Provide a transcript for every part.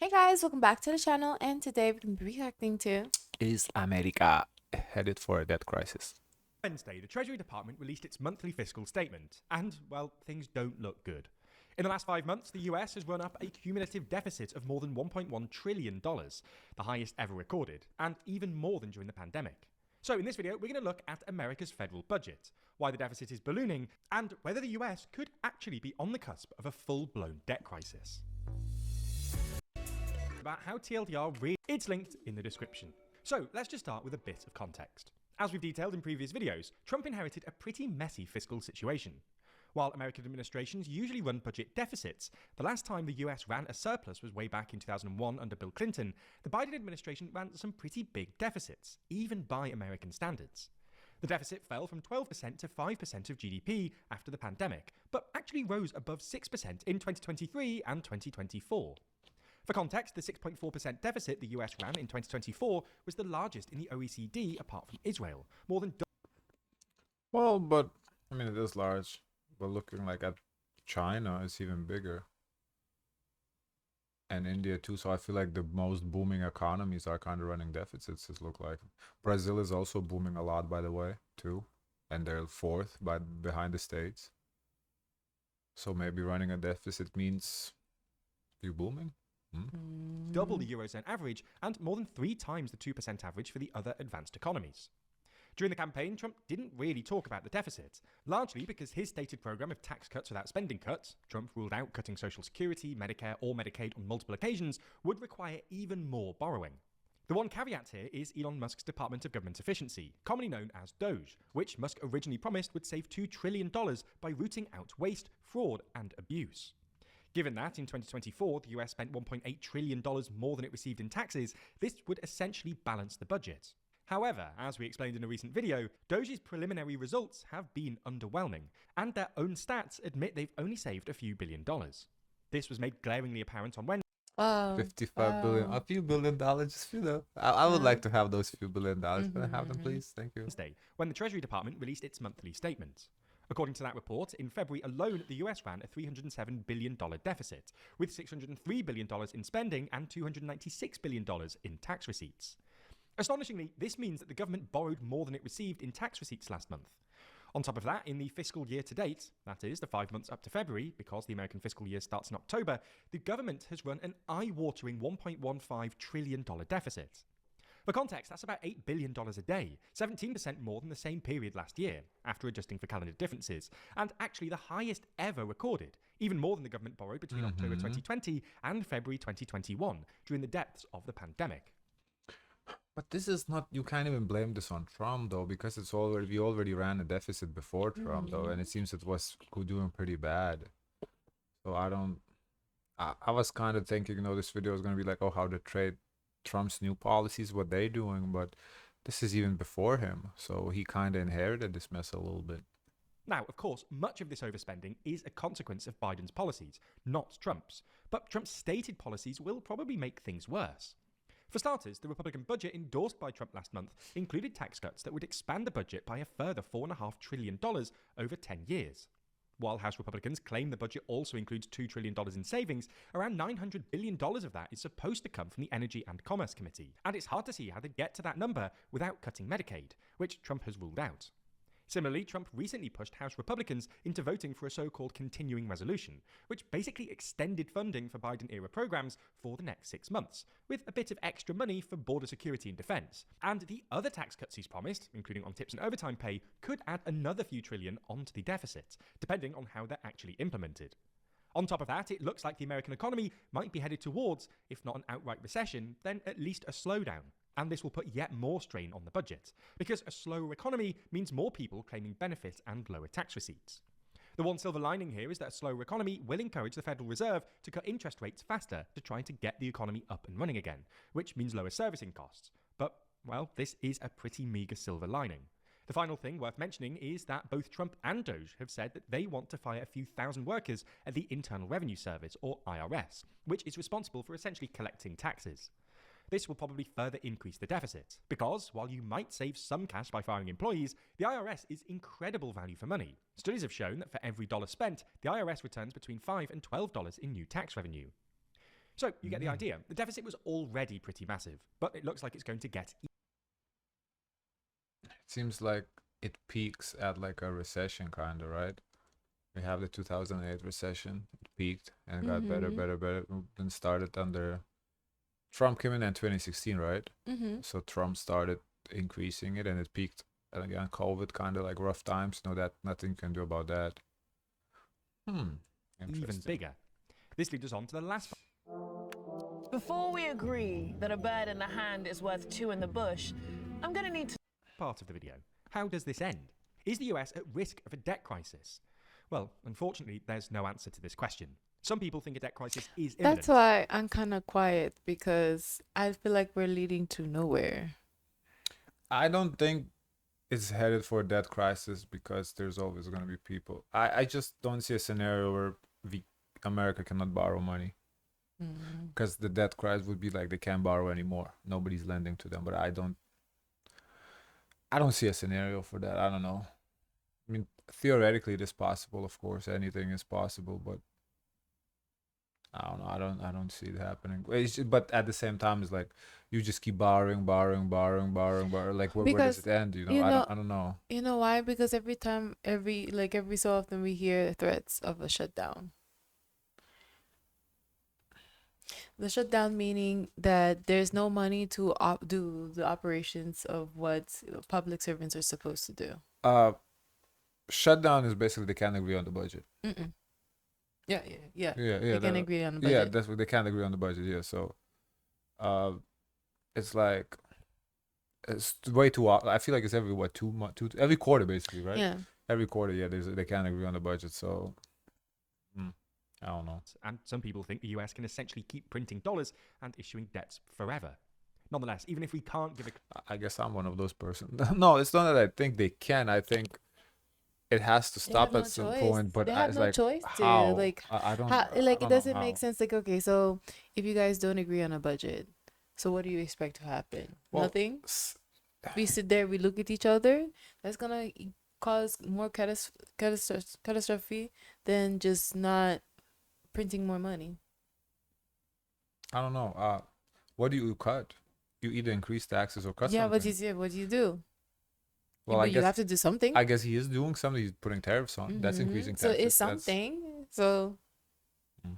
Hey guys, welcome back to the channel, and today we're going to be reacting to Is America headed for a debt crisis? Wednesday, the Treasury Department released its monthly fiscal statement, and, well, things don't look good. In the last 5 months, the US has run up a cumulative deficit of more than $1.1 trillion, the highest ever recorded, and even more than during the pandemic. So in this video, we're going to look at America's federal budget, why the deficit is ballooning, and whether the US could actually be on the cusp of a full-blown debt crisis. About how TLDR really... It's linked in the description. So let's just start with a bit of context. As we've detailed in previous videos, Trump inherited a pretty messy fiscal situation. While American administrations usually run budget deficits, the last time the US ran a surplus was way back in 2001 under Bill Clinton. The Biden administration ran some pretty big deficits, even by American standards. The deficit fell from 12% to 5% of GDP after the pandemic, but actually rose above 6% in 2023 and 2024. For context, the 6.4% deficit the US ran in 2024 was the largest in the OECD apart from Israel, more than Well, but I mean, it is large, but looking like at China, it's even bigger. And India too, so I feel like the most booming economies are kind of running deficits, it look like. Brazil is also booming a lot, by the way, too. And they're fourth behind the States. So maybe running a deficit means you're booming? double the Eurozone average and more than 3 times the 2% average for the other advanced economies. During the campaign, Trump didn't really talk about the deficit, largely because his stated program of tax cuts without spending cuts, Trump ruled out cutting Social Security, Medicare, or Medicaid on multiple occasions, would require even more borrowing. The one caveat here is Elon Musk's Department of Government Efficiency, commonly known as DOGE, which Musk originally promised would save $2 trillion by rooting out waste, fraud, and abuse. Given that in 2024 the US spent $1.8 trillion more than it received in taxes, this would essentially balance the budget. However, as we explained in a recent video, Doge's preliminary results have been underwhelming, and their own stats admit they've only saved a few $1 billion. This was made glaringly apparent on Wednesday. 55 billion, a few $1 billion, just I would like to have those few $1 billion. Can I have them, please? Thank you. When the Treasury Department released its monthly statement. According to that report, in February alone, the US ran a $307 billion deficit, with $603 billion in spending and $296 billion in tax receipts. Astonishingly, this means that the government borrowed more than it received in tax receipts last month. On top of that, in the fiscal year to date, that is, the 5 months up to February, because the American fiscal year starts in October, the government has run an eye-watering $1.15 trillion deficit. For context, that's about $8 billion a day, 17% more than the same period last year, after adjusting for calendar differences, and actually the highest ever recorded, even more than the government borrowed between October 2020 and February 2021, during the depths of the pandemic. But this is not, you can't even blame this on Trump though, because we already ran a deficit before Trump though, and it seems it was doing pretty bad. So I was kind of thinking, this video is going to be like, oh, how to trade Trump's new policies, what they're doing, but this is even before him, so he kind of inherited this mess a little bit. Now, of course, much of this overspending is a consequence of Biden's policies, not Trump's, but Trump's stated policies will probably make things worse. For starters, the Republican budget endorsed by Trump last month included tax cuts that would expand the budget by a further $4.5 trillion over 10 years. While House Republicans claim the budget also includes $2 trillion in savings, around $900 billion of that is supposed to come from the Energy and Commerce Committee, and it's hard to see how they get to that number without cutting Medicaid, which Trump has ruled out. Similarly, Trump recently pushed House Republicans into voting for a so-called continuing resolution, which basically extended funding for Biden-era programs for the next 6 months, with a bit of extra money for border security and defense. And the other tax cuts he's promised, including on tips and overtime pay, could add another few trillion onto the deficit, depending on how they're actually implemented. On top of that, it looks like the American economy might be headed towards, if not an outright recession, then at least a slowdown. And this will put yet more strain on the budget, because a slower economy means more people claiming benefits and lower tax receipts. The one silver lining here is that a slower economy will encourage the Federal Reserve to cut interest rates faster to try to get the economy up and running again, which means lower servicing costs. But, well, this is a pretty meager silver lining. The final thing worth mentioning is that both Trump and Doge have said that they want to fire a few thousand workers at the Internal Revenue Service, or IRS, which is responsible for essentially collecting taxes. This will probably further increase the deficit, because while you might save some cash by firing employees, the IRS is incredible value for money. Studies have shown that for every dollar spent, the IRS returns between $5 and $12 in new tax revenue. So you get the idea. The deficit was already pretty massive, but it looks like it's going to get It seems like it peaks at like a recession, kind of, right? We have the 2008 recession. It peaked and got better, better, then started under Trump came in 2016, right? So Trump started increasing it and it peaked. And again, COVID, kind of like rough times. No, that nothing you can do about that. even Interesting. bigger. This leads us on to the last Before we agree that a bird in the hand is worth two in the bush, I'm going to need to part of the video. How does this end? Is the US at risk of a debt crisis? Well, unfortunately, there's no answer to this question. Some people think a debt crisis is imminent. That's why I'm kind of quiet, because I feel like we're leading to nowhere. I don't think it's headed for a debt crisis because there's always going to be people. I just don't see a scenario where America cannot borrow money. Because the debt crisis would be like they can't borrow anymore. Nobody's lending to them. But I don't see a scenario for that. I don't know. I mean, theoretically, it is possible. Of course, anything is possible. But I don't know. I don't see it happening. But at the same time, it's like you just keep borrowing. Like where does it end? I don't know. You know why? Because every so often we hear threats of a shutdown. The shutdown meaning that there's no money to do the operations of what public servants are supposed to do. Shutdown is basically they can't agree on the budget. Yeah. They can agree on the budget. Yeah, that's what they can't agree on the budget. Yeah, so, it's like it's way too. I feel like it's every every quarter basically, right? Yeah. Every quarter, yeah. They can't agree on the budget, so. I don't know. And some people think the US can essentially keep printing dollars and issuing debts forever. Nonetheless, even if we can't give I guess I'm one of those persons. No, it's not that I think they can. I think it has to stop at some point. But they have it's no like, choice how? to like. I don't. It doesn't make sense. Like, okay, so if you guys don't agree on a budget, so what do you expect to happen? Well, Nothing. We sit there, we look at each other. That's gonna cause more catastrophe than just not printing more money. I don't know. What do you cut? You either increase taxes or cut Yeah, something. what do you do? Well, But I you guess have to do something. I guess he is doing something. He's putting tariffs on. That's increasing So taxes. it's something. So I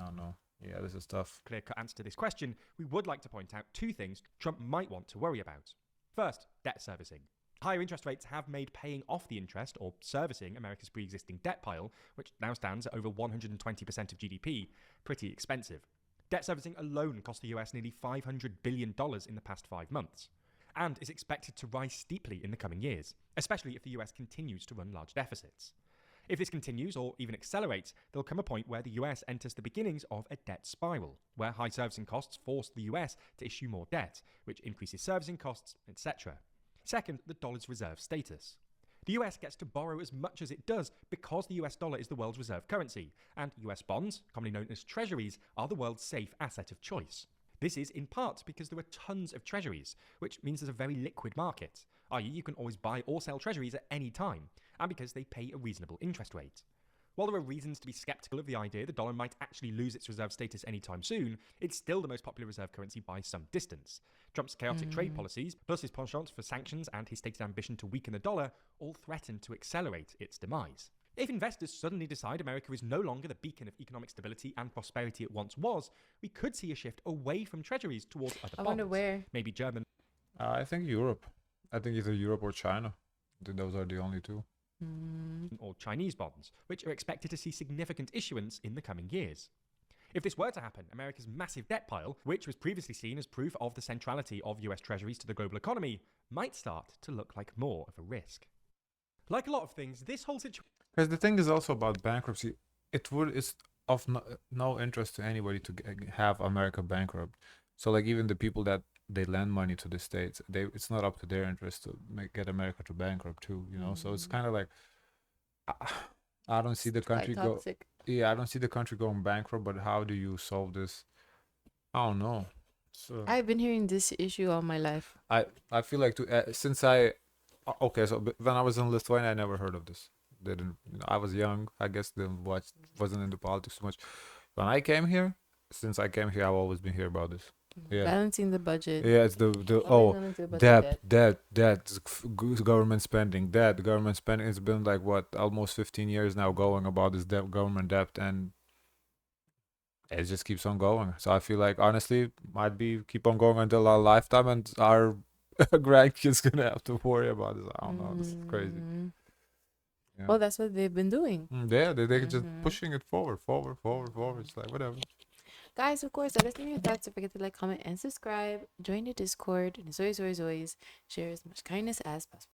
don't know. Yeah, this is tough. clear-cut answer to this question, we would like to point out two things Trump might want to worry about. First, debt servicing. Higher interest rates have made paying off the interest, or servicing, America's pre-existing debt pile, which now stands at over 120% of GDP, pretty expensive. Debt servicing alone cost the US nearly $500 billion in the past 5 months, and is expected to rise steeply in the coming years, especially if the US continues to run large deficits. If this continues or even accelerates, there'll come a point where the US enters the beginnings of a debt spiral, where high servicing costs force the US to issue more debt, which increases servicing costs, etc. Second, the dollar's reserve status. The US gets to borrow as much as it does because the US dollar is the world's reserve currency, and US bonds, commonly known as treasuries, are the world's safe asset of choice. This is in part because there are tons of treasuries, which means there's a very liquid market, i.e. you can always buy or sell treasuries at any time, and because they pay a reasonable interest rate. While there are reasons to be skeptical of the idea the dollar might actually lose its reserve status anytime soon, it's still the most popular reserve currency by some distance. Trump's chaotic trade policies, plus his penchant for sanctions and his stated ambition to weaken the dollar, all threaten to accelerate its demise. If investors suddenly decide America is no longer the beacon of economic stability and prosperity it once was, we could see a shift away from treasuries towards other bonds. I wonder where. Maybe German. I think Europe. I think either Europe or China. I think those are the only two. Or Chinese bonds, which are expected to see significant issuance in the coming years. If this were to happen, America's massive debt pile, which was previously seen as proof of the centrality of US treasuries to the global economy, might start to look like more of a risk. Like a lot of things, this whole situation... Because the thing is also about bankruptcy. It's of no interest to anybody to have America bankrupt. So like even the people that they lend money to the states, it's not up to their interest to get America to bankrupt too, you know. So it's kind of like I don't see the country go. Yeah, I don't see the country going bankrupt. But how do you solve this? I don't know. So I've been hearing this issue all my life. I feel like since so when I was in Lithuania, I never heard of this. I was young. I guess wasn't into politics too much. When I came here, since I came here, I've always been here about this. Yeah. Balancing the budget. Yeah, it's the What are we oh, gonna do about the debt, government spending, debt, government spending. It's been like what, almost 15 years now going about this debt, government debt, and it just keeps on going. So I feel like honestly, might be keep on going until our lifetime, and our grandkids gonna have to worry about this. I don't know. This is crazy. Mm. Yeah. Well, that's what they've been doing. Yeah, they're just Mhm. pushing it forward. It's like whatever. Guys, of course, let us know your thoughts. Don't forget to like, comment, and subscribe. Join the Discord. And as always, share as much kindness as possible.